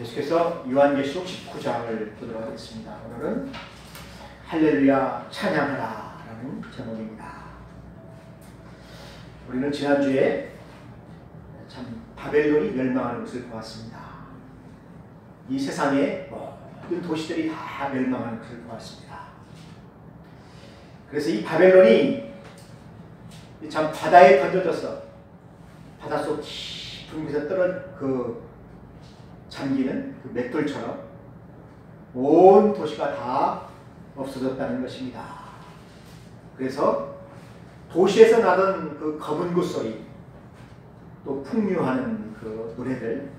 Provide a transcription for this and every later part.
계속해서 요한계시록 19장을 보도록 하겠습니다. 오늘은 할렐루야 찬양하라 라는 제목입니다. 우리는 지난주에 참 바벨론이 멸망하는 것을 보았습니다. 이 세상의 모든 도시들이 다 멸망하는 것을 보았습니다. 그래서 이 바벨론이 참 바다에 던져져서 바닷속 깊은 곳에 잠기는 그 맷돌처럼 온 도시가 다 없어졌다는 것입니다. 그래서 도시에서 나던 그 검은 구 소리, 또 풍류하는 그 노래들,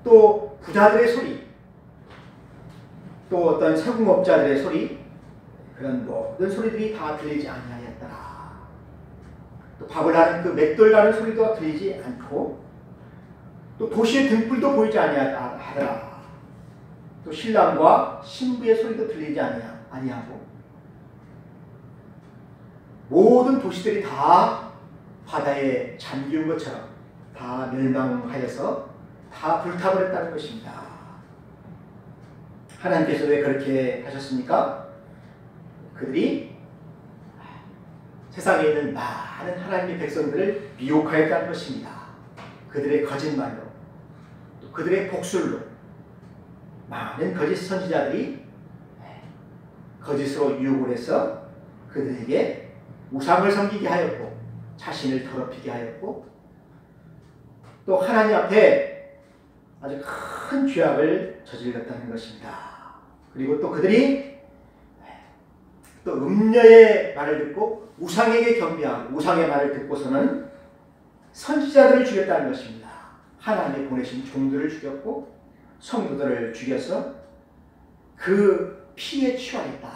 또 부자들의 소리, 또 어떤 세공업자들의 소리, 그런 모든 소리들이 다 들리지 아니하였더라. 또 밥을 하는 그 맷돌 가는 소리도 들리지 않고, 또 도시의 등불도 보이지 아니하더라. 또 신랑과 신부의 소리도 들리지 아니하고, 모든 도시들이 다 바다에 잠기운 것처럼 다 멸망하여서 다 불타버렸다는 것입니다. 하나님께서 왜 그렇게 하셨습니까? 그들이 세상에 있는 많은 하나님의 백성들을 미혹하였다는 것입니다. 그들의 거짓말로, 또 그들의 복술로 많은 거짓 선지자들이 거짓으로 유혹을 해서 그들에게 우상을 섬기게 하였고, 자신을 더럽히게 하였고, 또 하나님 앞에 아주 큰 죄악을 저질렀다는 것입니다. 그리고 또 그들이 또 음녀의 말을 듣고 우상에게 경배하고, 우상의 말을 듣고서는 선지자들을 죽였다는 것입니다. 하나님이 보내신 종들을 죽였고 성도들을 죽여서 그 피에 취하였다.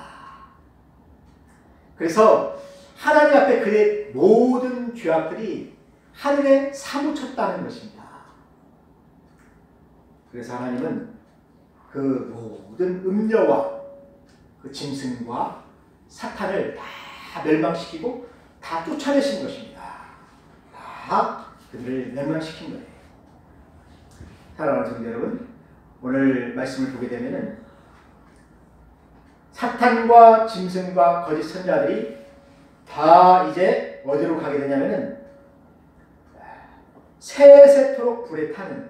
그래서 하나님 앞에 그의 모든 죄악들이 하늘에 사무쳤다는 것입니다. 그래서 하나님은 그 모든 음녀와 그 짐승과 사탄을 다 멸망시키고 다 쫓아내신 것입니다. 다 그들을 멸망시킨 거예요. 사랑하는 성도 여러분, 오늘 말씀을 보게 되면은 사탄과 짐승과 거짓 선자들이 다 이제 어디로 가게 되냐면은 세세토록 불에 타는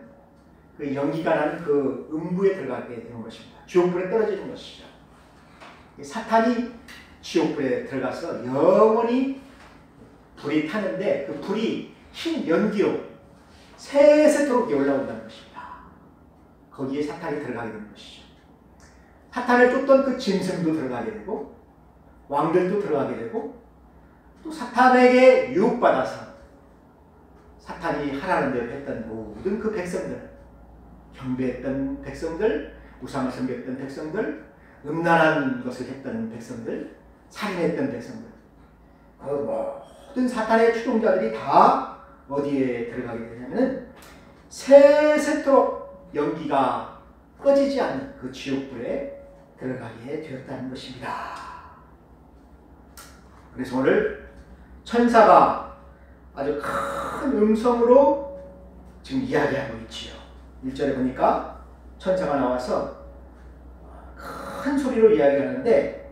그 연기가 나는 그 음부에 들어가게 되는 것입니다. 지옥불에 떨어지는 것이죠. 사탄이 지옥불에 들어가서 영원히 불이 타는데 그 불이 흰 연기로 세세토록 올라온다는 것입니다. 거기에 사탄이 들어가게 되는 것이죠. 사탄을 쫓던 그 짐승도 들어가게 되고, 왕들도 들어가게 되고, 또 사탄에게 유혹받아서 사탄이 하라는 대로 했던 모든 그 백성들, 경배했던 백성들, 우상을 섬겼던 백성들, 음란한 것을 했던 백성들, 살인했던 백성들, 그 모든 사탄의 추종자들이 다 어디에 들어가게 되냐면 세세토록 연기가 꺼지지 않는 그 지옥불에 들어가게 되었다는 것입니다. 그래서 오늘 천사가 아주 큰 음성으로 지금 이야기하고 있지요. 1절에 보니까 천사가 나와서 큰 소리로 이야기하는데,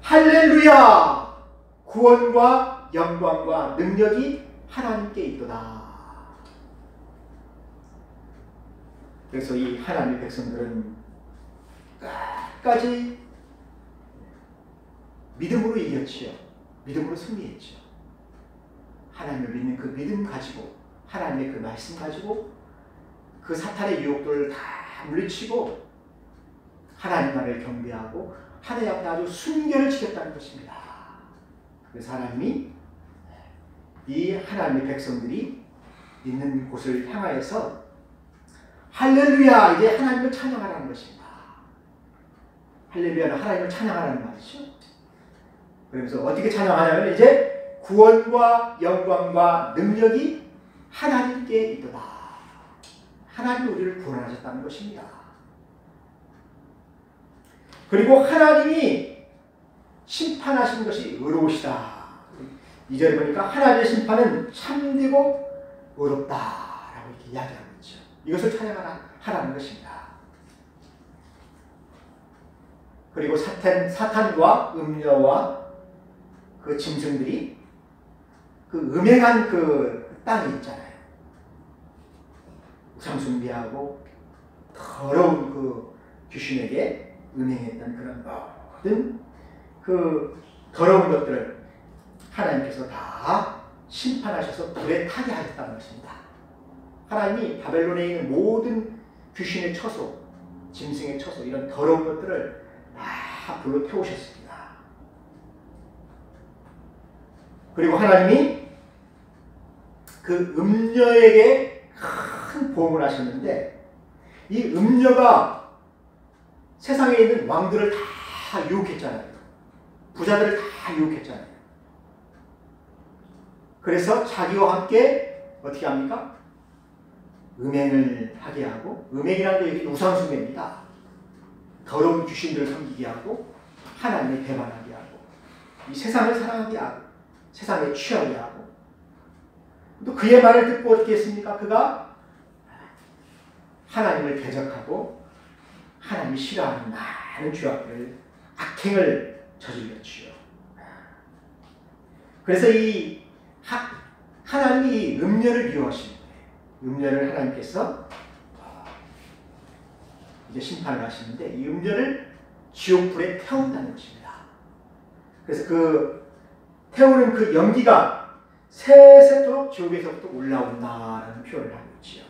할렐루야! 구원과 영광과 능력이 하나님께 있도다. 그래서 이 하나님의 백성들은 끝까지 믿음으로 이겼지요. 믿음으로 승리했지요. 하나님을 믿는 그 믿음 가지고, 하나님의 그 말씀 가지고 그 사탄의 유혹들을 다 물리치고 하나님만을 경배하고 하나님 앞에 아주 순결을 지켰다는 것입니다. 그래서 하나님이 이 하나님의 백성들이 있는 곳을 향하여서 할렐루야, 이제 하나님을 찬양하라는 것입니다. 할렐루야는 하나님을 찬양하라는 말이죠. 그러면서 어떻게 찬양하냐면 이제 구원과 영광과 능력이 하나님께 있도다. 하나님이 우리를 구원하셨다는 것입니다. 그리고 하나님이 심판하신 것이 의로우시다. 2절에 보니까 하나님의 심판은 참되고 의롭다라고 이렇게 이야기하고 있죠. 이것을 찬양하라는 것입니다. 그리고 사탄과 음녀와 그 짐승들이 그 음행한 그 땅이 있잖아요. 우상숭배하고 더러운 그 귀신에게 음행했던 그런 모든 그 더러운 것들을 하나님께서 다 심판하셔서 불에 타게 하셨다는 것입니다. 하나님이 바벨론에 있는 모든 귀신의 처소, 짐승의 처소, 이런 더러운 것들을 다 불로 태우셨습니다. 그리고 하나님이 그 음녀에게 큰 보응을 하셨는데, 이 음녀가 세상에 있는 왕들을 다 유혹했잖아요. 부자들을 다 유혹했잖아요. 그래서 자기와 함께 어떻게 합니까? 음행을 하게 하고, 음행이라는 게 여기 우상숭배입니다. 더러운 귀신들을 섬기게 하고, 하나님을 배반하게 하고, 이 세상을 사랑하게 하고, 세상에 취하게 하고, 또 그의 말을 듣고 어떻게 했습니까? 그가 하나님을 대적하고 하나님이 싫어하는 많은 죄악들을, 악행을 저질렀지요. 그래서 이 하나님이 음녀를 미워하시는 거예요. 음녀를 하나님께서 이제 심판을 하시는데, 이 음녀를 지옥불에 태운다는 것입니다. 그래서 그 태우는 그 연기가 세세토록 지옥에서부터 올라온다라는 표현을 하고 있지요.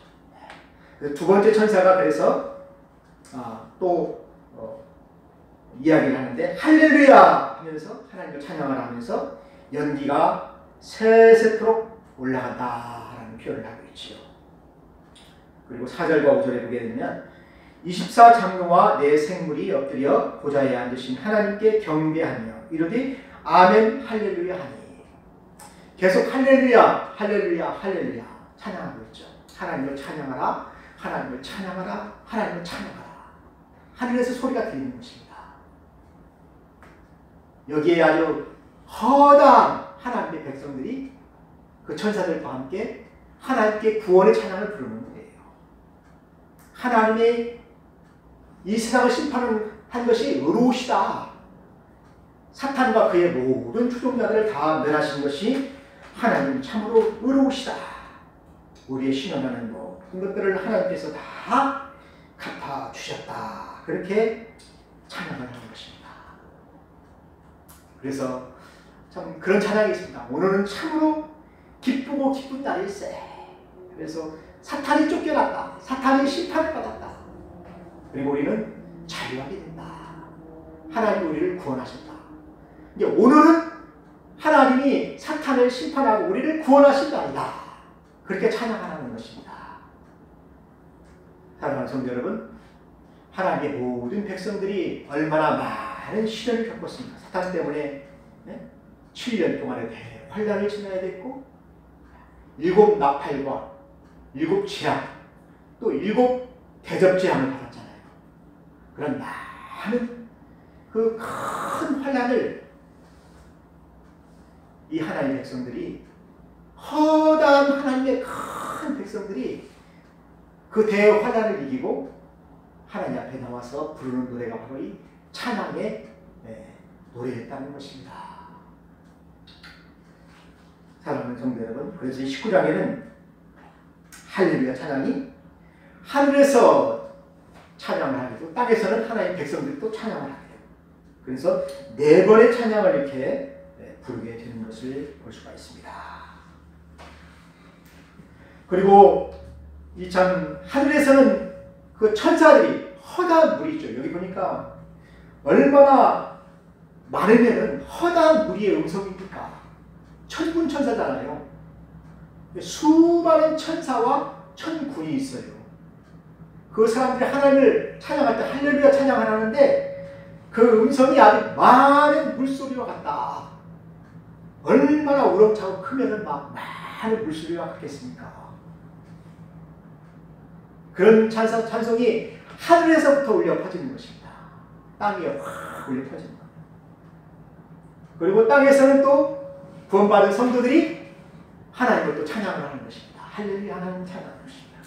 두 번째 천사가 그래서 이야기를 하는데, 할렐루야 하면서 하나님을 찬양을 하면서 연기가 세세토록 올라간다라는 표현을 하고 있지요. 그리고 4절과 5절에 보게 되면 24장로와 네 생물이 엎드려 보좌에 앉으신 하나님께 경배하며 이르되 아멘 할렐루야 하니, 계속 할렐루야 할렐루야 할렐루야 찬양하고 있죠. 하나님을 찬양하라, 하나님을 찬양하라, 하나님을 찬양하라. 하늘에서 소리가 들리는 것입니다. 여기에 아주 허다한 하나님의 백성들이 그 천사들과 함께 하나님께 구원의 찬양을 부르는 거예요. 하나님의 이 세상을 심판한 것이 의로우시다. 사탄과 그의 모든 추종자들을 다 멸하신 것이 하나님 참으로 의로우시다. 우리의 신원하는 모든 것들을 하나님께서 다 갚아주셨다. 그렇게 찬양을 하는 것입니다. 그래서 참 그런 찬양이 있습니다. 오늘은 참으로 기쁘고 기쁜 날일세. 그래서 사탄이 쫓겨났다. 사탄이 심판을 받았다. 그리고 우리는 자유하게 된다. 하나님이 우리를 구원하셨다. 이제 오늘은 하나님이 사탄을 심판하고 우리를 구원하신 날이다. 그렇게 찬양하는 것입니다. 사랑하는 성도 여러분, 하나님의 모든 백성들이 얼마나 많은 시련을 겪었습니까? 사탄 때문에 7년 동안의 대환란을 지나야 됐고, 7 나팔과 7 재앙, 또 7 대접 재앙을 받았잖아요. 그런 많은 그 큰 환란을 이 하나님의 백성들이, 허다한 하나님의 큰 백성들이 그 대환란을 이기고 하나님 앞에 나와서 부르는 노래가 바로 이 찬양의 노래였다는 것입니다. 사랑하는 성도 여러분, 그래서 이 19장에는 할렐루야 찬양이 하늘에서 찬양을 하고 땅에서는 하나님의 백성들이 또 찬양을 하게 돼요. 그래서 4번의 찬양을 이렇게 부르게 되는 것을 볼 수가 있습니다. 그리고 이 참 하늘에서는 그 천사들이 허다한 물이 있죠. 여기 보니까 얼마나 많으면은 허다한 무리의 음성입니까? 천군 천사잖아요. 수많은 천사와 천군이 있어요. 그 사람들이 하나님을 찬양할 때 할렐루야 찬양을 하는데 그 음성이 아주 많은 물소리와 같다. 얼마나 우렁차고 크면은 막 많은 물소리와 같겠습니까? 그런 찬송이 하늘에서부터 울려 퍼지는 것입니다. 땅 위에 확 울려 퍼지는 겁니다. 그리고 땅에서는 또 구원받은 성도들이 하나님을 또 찬양을 하는 것입니다. 할렐루야 하나님 찬양하는 것입니다.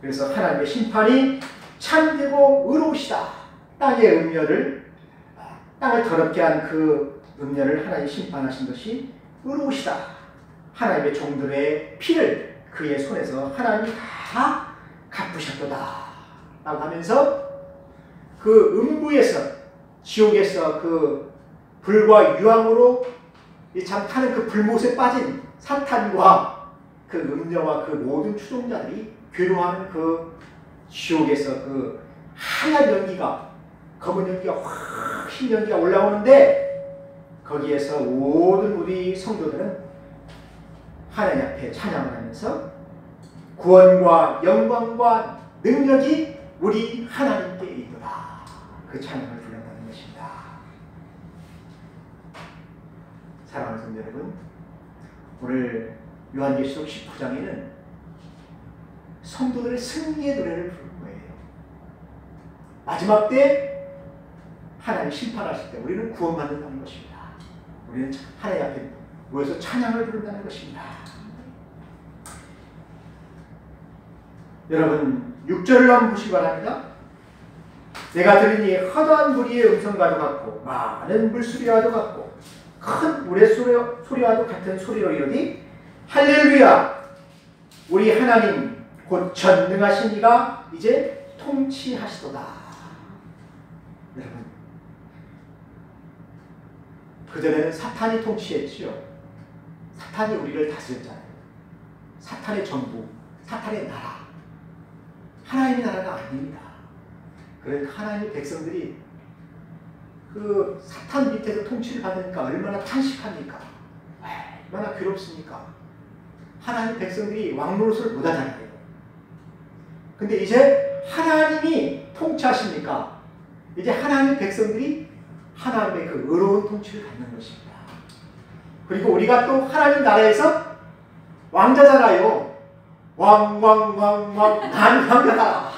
그래서 하나님의 심판이 참되고 의로우시다. 땅의 음녀를 땅을 더럽게 한 그 음녀를 하나님이 심판하신 것이 의로우시다. 하나님의 종들의 피를 그의 손에서 하나님이 다 갚으셨도다 라고 하면서 그 음부에서 지옥에서 그 불과 유황으로 참 타는 그 불못에 빠진 사탄과 그 음녀와 그 모든 추종자들이 괴로워하는 그 지옥에서 그 하얀 연기가, 검은 연기가 확 흰 연기가 올라오는데 거기에서 모든 우리 성도들은 하나님 앞에 찬양을 하면서 구원과 영광과 능력이 우리 하나님께 있도다. 그 찬양을 불러가는 것입니다. 사랑하는 성도 여러분, 오늘 요한계시록 19장에는 성도들의 승리의 노래를 부르는 거예요. 마지막 때 하나님 심판하실 때 우리는 구원받는다는 것입니다. 우리는 하나님 앞에 모여서 찬양을 부른다는 것입니다. 여러분 6절을 한번 보시기 바랍니다. 내가 들으니 허다한 무리의 음성과도 같고 많은 물소리와도 같고 큰 물의 소리와도 같은 소리로 이르니 할렐루야, 우리 하나님 곧 전능하신 이가 이제 통치하시도다. 여러분, 그전에는 사탄이 통치했지요. 사탄이 우리를 다스렸잖아요. 사탄의 정부, 사탄의 나라. 하나님의 나라가 아닙니다. 그러니까 하나님의 백성들이 그 사탄 밑에서 통치를 받으니까 얼마나 탄식합니까? 얼마나 괴롭습니까? 하나님 백성들이 왕노릇을 못하잖아요. 근데 이제 하나님이 통치하십니까? 이제 하나님 백성들이 하나님의 그 의로운 통치를 받는 것입니다. 그리고 우리가 또 하나님 나라에서 왕자잖아요. 왕왕왕왕 나는 왕자다.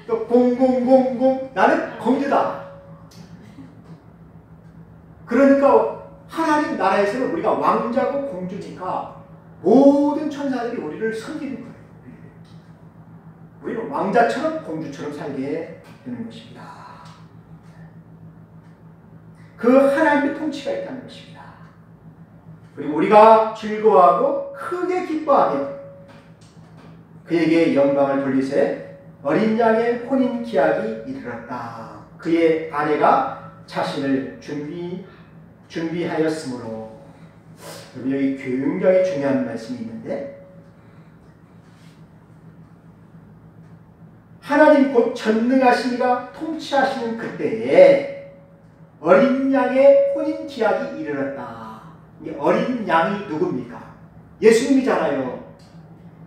또 공공공공 나는 공주다. 그러니까 하나님 나라에서는 우리가 왕자고 공주니까 모든 천사들이 우리를 섬기는 거예요. 우리는 왕자처럼 공주처럼 살게 되는 것입니다. 그 하나님의 통치가 있다는 것입니다. 그리고 우리가 즐거워하고 크게 기뻐하며 그에게 영광을 돌리세 어린 양의 혼인 기약이 이르렀다. 그의 아내가 자신을 준비하였으므로. 여기 굉장히 중요한 말씀이 있는데, 하나님 곧 전능하신 이가 통치하시는 그때에 어린 양의 혼인 기약이 이르렀다. 이 어린 양이 누굽니까? 예수님이잖아요.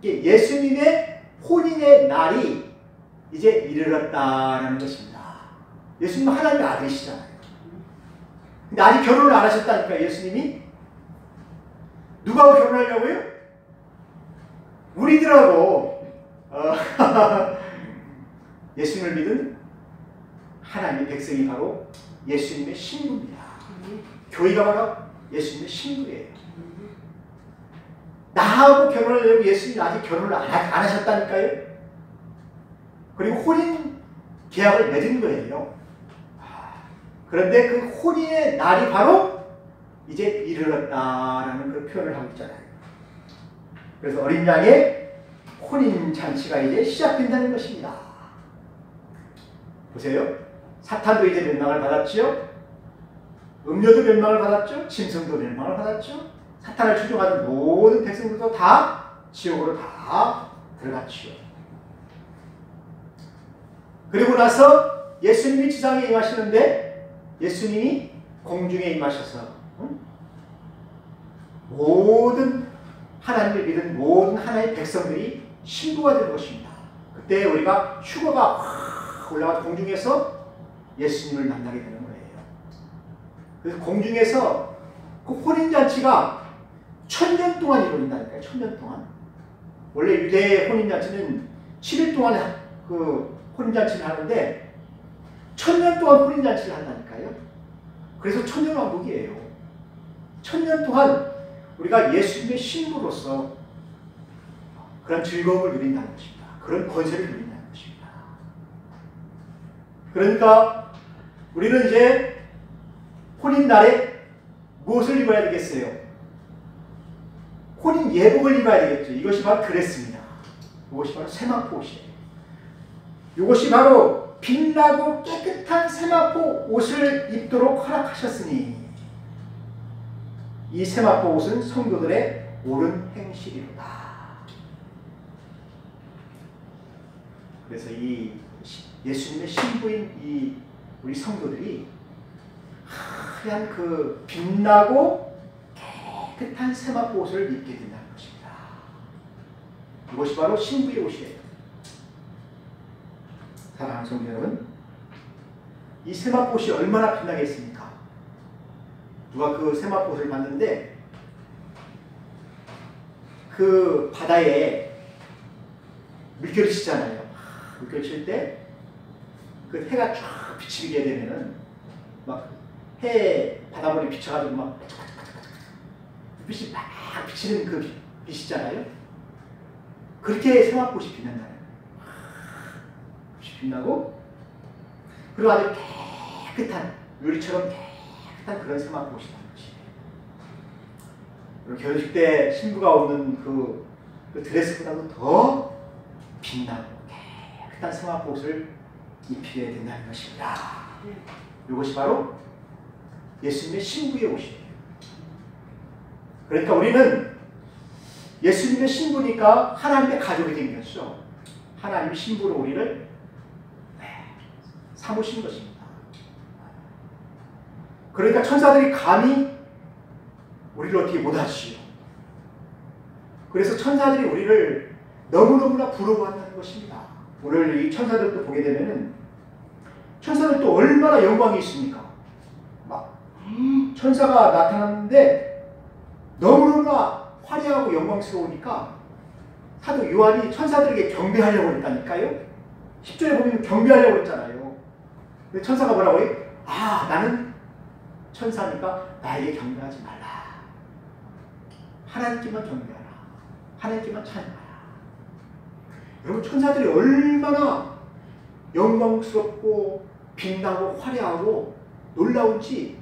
예수님의 혼인의 날이 이제 이르렀다라는 것입니다. 예수님은 하나님의 아들이시잖아요. 근데 아직 결혼을 안 하셨다니까. 예수님이 누구하고 결혼하려고요? 우리들하고 예수님을 믿은 하나님의 백성이 바로 예수님의 신부입니다. 교회가 바로 예수님의 신부예요. 나하고 결혼하려고 예수님이 아직 결혼을 안 하셨다니까요. 그리고 혼인 계약을 맺은 거예요. 그런데 그 혼인의 날이 바로 이제 이르렀다라는 그 표현을 하고 있잖아요. 그래서 어린 양의 혼인 잔치가 이제 시작된다는 것입니다. 보세요. 사탄도 이제 멸망을 받았죠. 음료도 멸망을 받았죠. 짐승도 멸망을 받았죠. 사탄을 추종하는 모든 백성들도 다 지옥으로 다 들어갔죠. 그리고 나서 예수님이 지상에 임하시는데 예수님이 공중에 임하셔서 모든 하나님을 믿은 모든 하나님의 백성들이 신부가 되는 것입니다. 그때 우리가 휴거가 확 올라가 공중에서 예수님을 만나게 되는 거예요. 그래서 공중에서 그 혼인잔치가 1000년 동안 이루어진다니까요. 1000년 동안. 원래 유대의 혼인잔치는 7일 동안 그 혼인잔치를 하는데 1000년 동안 혼인잔치를 한다니까요. 그래서 천년왕국이에요. 1000년 동안 우리가 예수님의 신부로서 그런 즐거움을 누린다는 것입니다. 그런 권세를 누린다는 것입니다. 그러니까 우리는 이제 혼인날에 무엇을 입어야 되겠어요? 혼인 예복을 입어야 되겠죠. 이것이 바로 드레스입니다. 이것이 바로 세마포 옷이에요. 이것이 바로 빛나고 깨끗한 세마포 옷을 입도록 허락하셨으니 이 세마포 옷은 성도들의 옳은 행실이로다. 그래서 이 예수님의 신부인 이 우리 성도들이 하얀 그 빛나고 깨끗한 세마포 옷을 입게 된다는 것입니다. 이것이 바로 신부의 옷이에요. 사랑하는 성도 여러분, 이 세마포 옷이 얼마나 빛나겠습니까? 누가 그 세마포 옷을 봤는데 그 바다에 물결이 치잖아요. 물결 칠 때 그 해가 쫙 비치게 되면은 막 해 바닷물이 비쳐가지고 막 빛이 막 비치는 그 빛이잖아요. 그렇게 세마포 옷이 빛난다는 거예요. 빛이 빛나고 그리고 아주 깨끗한 유리처럼 깨끗한 그런 세마포 옷이라는 것이에요. 결혼식 때 신부가 입는 그 드레스보다도 더 빛나고 깨끗한 세마포 옷을 입히게 된다는 것입니다. 이것이 바로 예수님의 신부의 옷이에요. 그러니까 우리는 예수님의 신부니까 하나님의 가족이 된 것이죠. 하나님의 신부로 우리를 삼으신 것입니다. 그러니까 천사들이 감히 우리를 어떻게 못하시오. 그래서 천사들이 우리를 너무너무나 부러워한다는 것입니다. 오늘 이 천사들도 보게 되면은 천사들도 얼마나 영광이 있습니까? 막 천사가 나타났는데 너무너무나 화려하고 영광스러우니까 사도 요한이 천사들에게 경배하려고 했다니까요. 10절에 보면 경배하려고 했잖아요. 근데 천사가 뭐라고 해요? 아, 나는 천사니까 나에게 경배하지 말라. 하나님께만 경배하라. 하나님께만 찬양하라. 여러분, 천사들이 얼마나 영광스럽고 빛나고 화려하고 놀라운지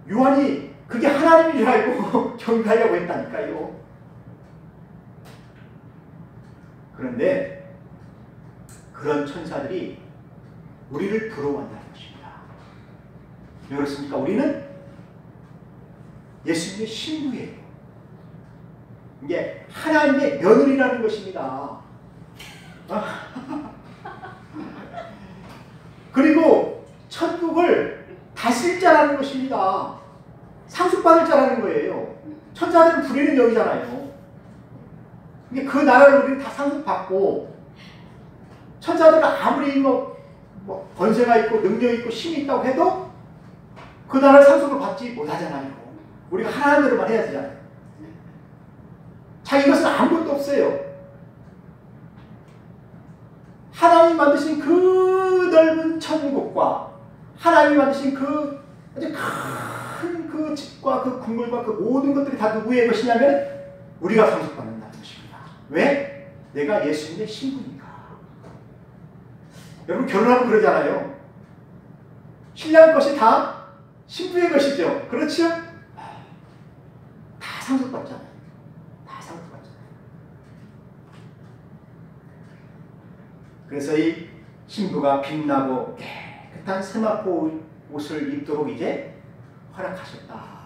요한이 그게 하나님인 줄 알고 경배하려고 했다니까요. 그런데 그런 천사들이 우리를 부러워한다는 것입니다. 왜 그렇습니까? 우리는 예수님의 신부예요. 이게 하나님의 며느리라는 것입니다. 그리고 천국을 다스릴 자라는 것입니다. 상속받을 자라는 거예요. 천사들은 부리는 여기잖아요. 그 나라를 우리는 다 상속받고 천사들은 아무리 뭐 권세가 있고 능력이 있고 힘이 있다고 해도 그 나라를 상속을 받지 못하잖아요. 우리가 하나님의 대로만 해야 되잖아요. 자기 것은 아무것도 없어요. 하나님이 만드신 그 넓은 천국과 하나님이 만드신 그 아주 큰 그 집과 그 국물과 그 모든 것들이 다 누구의 것이냐면 우리가 상속받는다는 것입니다. 왜? 내가 예수님의 신부니까. 여러분, 결혼하면 그러잖아요. 신랑 것이 다 신부의 것이죠. 그렇죠? 다 상속받잖아요. 다 상속받잖아요. 그래서 이 신부가 빛나고 깨끗한 세마포 옷을 입도록 이제 허락하셨다.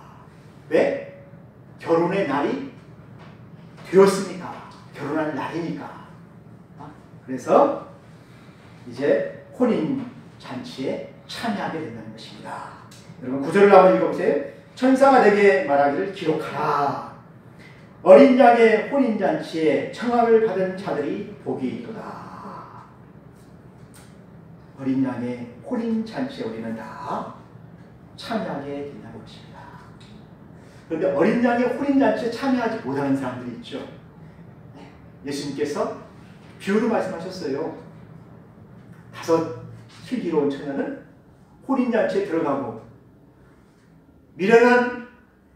왜? 결혼의 날이 되었으니까. 결혼할 날이니까. 그래서 이제 혼인 잔치에 참여하게 된다는 것입니다. 여러분, 구절을 한번 읽어보세요. 천사가 내게 말하기를 기록하라. 어린 양의 혼인 잔치에 청함을 받은 자들이 복이 있도다. 어린 양의 혼인 잔치에 우리는 다 참여하게 된다는 것입니다. 그런데 어린 양의 혼인 잔치에 참여하지 못하는 사람들이 있죠. 예수님께서 비유로 말씀하셨어요. 5 슬기로운 처녀는 혼인 잔치에 들어가고 미련한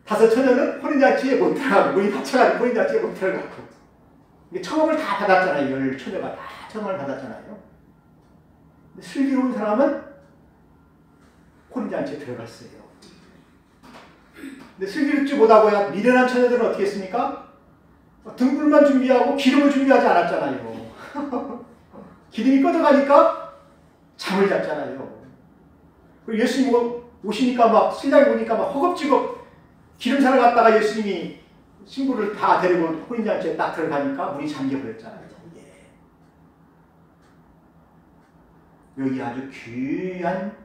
5 처녀는 혼인 잔치에 못 들어가고 문이 닫혀가지고 혼인 잔치에 못 들어가고 청함을 다 받았잖아요. 열 처녀가 다 청함을 받았잖아요. 근데 슬기로운 사람은 혼인잔치에 들어갔어요. 근데 슬기롭지 못하고야 미련한 처녀들은 어떻게 했습니까? 등불만 준비하고 기름을 준비하지 않았잖아요. 기름이 꺼져가니까 잠을 잤잖아요. 그리고 예수님 오시니까 막 신랑이 오니까 막 허겁지겁 기름 사러 갔다가 예수님이 신부를 다 데리고 혼인잔치에 딱 들어가니까 문이 잠겨버렸잖아요. 예. 여기 아주 귀한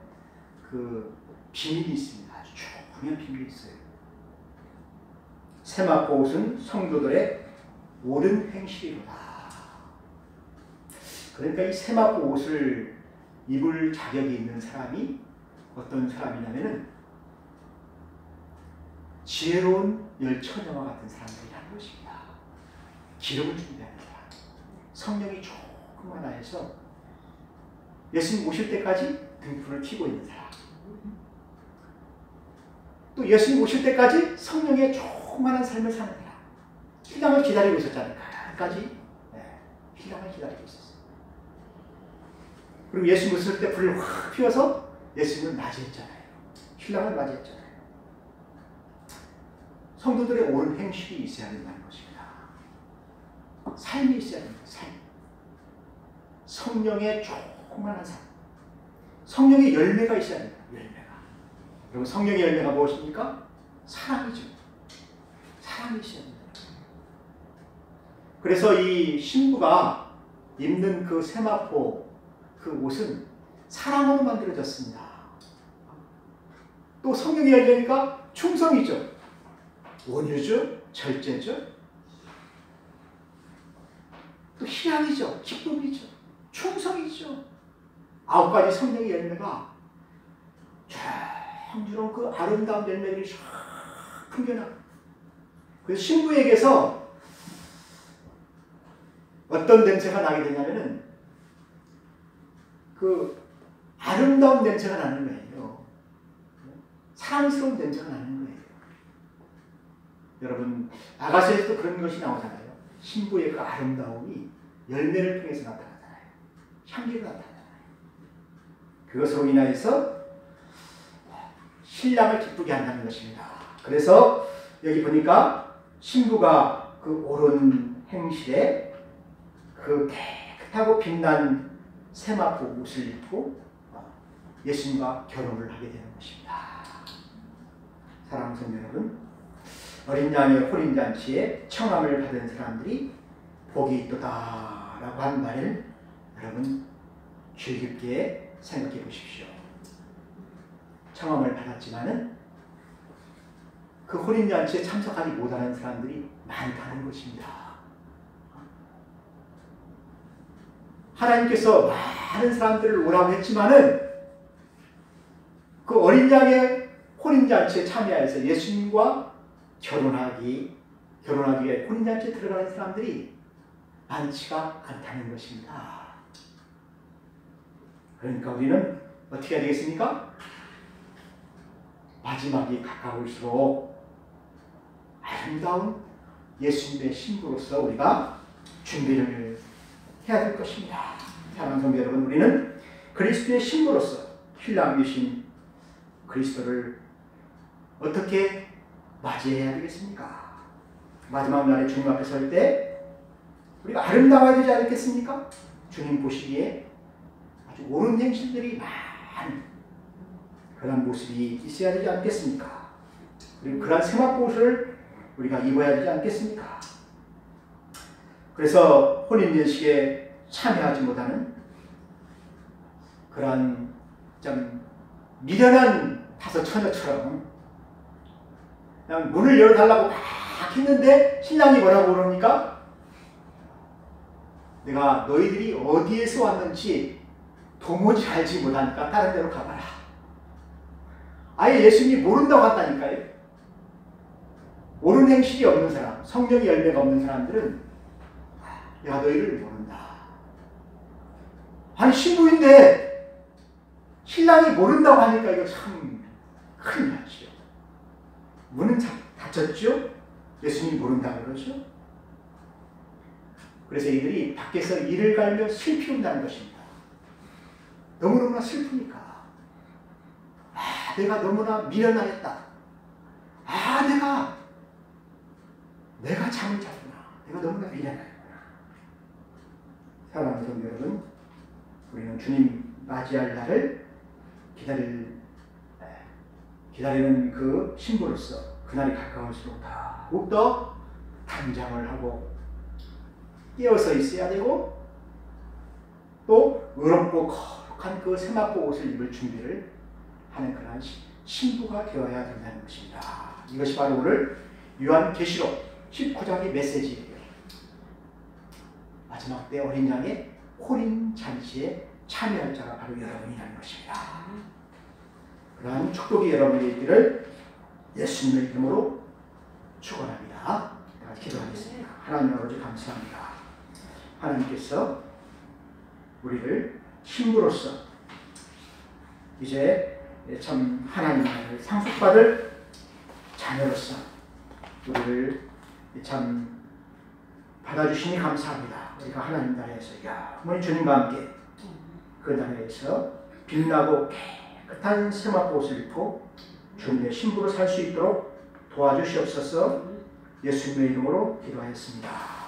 그 비밀이 있습니다. 아주 중요한 비밀이 있어요. 세마포 옷은 성도들의 옳은 행실이로다. 그러니까 이 세마포 옷을 입을 자격이 있는 사람이 어떤 사람이냐면은 지혜로운 열 처녀와 같은 사람들이라는 것입니다. 기름을 준비하는 사람, 성령이 조금 하나 해서 예수님 오실 때까지 등불을 켜고 있는 사람, 또 예수님 오실 때까지 성령의 조그만한 삶을 사는 사람, 신랑을 기다리고 있었잖아요. 끝까지 신랑을 기다리고 있었어요. 그리고 예수님 오실 때 불을 확 피워서 예수님을 맞이했잖아요. 신랑을 맞이했잖아요. 성도들의 옳은 행실이 있어야 된다는 것입니다. 삶이 있어야 됩니다. 삶. 성령의 조그만한 삶. 성령의 열매가 있어야 됩니다. 열매가. 여러분 성령의 열매가 무엇입니까? 사랑이죠. 사랑이 있어야 됩니다. 그래서 이 신부가 입는 그 세마포 그 옷은 사랑으로 만들어졌습니다. 또 성령의 열매니까 충성이죠. 온유죠. 절제죠. 또 희락이죠. 기쁨이죠. 충성이죠. 9가지 성령의 열매가 청주로 그 아름다운 열매들이 쫙 풍겨나. 그래서 신부에게서 어떤 냄새가 나게 되냐면은 그 아름다운 냄새가 나는 거예요. 사랑스러운 냄새가 나는 거예요. 여러분 아가서에서도 그런 것이 나오잖아요. 신부의 그 아름다움이 열매를 통해서 나타나잖아요. 향기로 나타나잖아요. 그것으로 인하여서 신랑을 기쁘게 한다는 것입니다. 그래서 여기 보니까 신부가 그 옳은 행실에 그 깨끗하고 빛난 세마포 옷을 입고 예수님과 결혼을 하게 되는 것입니다. 사랑하는 성도 여러분, 어린 양의 혼인잔치에 청함을 받은 사람들이 복이 있도다라고 한 말을 여러분 주의 깊게 생각해 보십시오. 청함을 받았지만은 그 혼인잔치에 참석하지 못하는 사람들이 많다는 것입니다. 하나님께서 많은 사람들을 오라고 했지만은 그 어린 양의 혼인잔치에 참여해서 예수님과 결혼하기 위해 혼인잔치에 들어가는 사람들이 많지가 않다는 것입니다. 그러니까 우리는 어떻게 해야 되겠습니까? 마지막이 가까울수록 아름다운 예수님의 신부로서 우리가 준비를 해야 될 것입니다. 사랑하는 성도 여러분, 우리는 그리스도의 신부로서 신랑이신 그리스도를 어떻게 맞이해야 되겠습니까? 마지막 날에 주님 앞에 설 때 우리가 아름다워야 되지 않겠습니까? 주님 보시기에 아주 옳은 행실들이 많은 그런 모습이 있어야 되지 않겠습니까? 그리고 그런 세마포 옷을 우리가 입어야 되지 않겠습니까? 그래서 혼인잔치에 참여하지 못하는 그런 좀 미련한 다섯 처녀처럼 그냥 문을 열어달라고 막 했는데 신랑이 뭐라고 그러니까 내가 너희들이 어디에서 왔는지 도무지 알지 못하니까 다른 데로 가봐라. 아예 예수님이 모른다고 한다니까요. 옳은 행실이 없는 사람, 성령의 열매가 없는 사람들은 내가 너희를 모른다. 아니 신부인데 신랑이 모른다고 하니까 이거 참 큰일 났죠. 문은 닫혔죠. 예수님이 모른다고 그러죠. 그래서 이들이 밖에서 이를 갈며 슬피 운다는 것입니다. 너무너무나 슬프니까. 아, 내가 너무나 미련하였다. 아, 내가 잠을 잤구나. 내가 너무나 미련하였구나. 사랑하는 성도 여러분, 우리는 주님 맞이할 날을 기다리는 그 신부로서 그날이 가까울수록 더욱더 단장을 하고 깨어서 있어야 되고, 또 의롭고 거룩한 그 세마포 옷을 입을 준비를 하는 그러한 신부가 되어야 된다는 것입니다. 이것이 바로 오늘 요한계시록 19장의 메시지예요. 마지막 때 어린 양의 호림 잔치에 참여할 자가 바로 여러분이라는 것입니다. 그러한 축복이 여러분의 있기를 예수님의 이름으로 축원합니다. 기도하겠습니다. 하나님 아버지 감사합니다. 하나님께서 우리를 신부로서 이제 참 하나님을 상속받을 자녀로서 우리를 참 받아주시니 감사합니다. 우리가 하나님 나라에서 영원히 주님과 함께 그 나라에서 빛나고 깨끗한 세마포옷을 입고 주님의 신부로 살 수 있도록 도와주시옵소서. 예수님의 이름으로 기도하였습니다.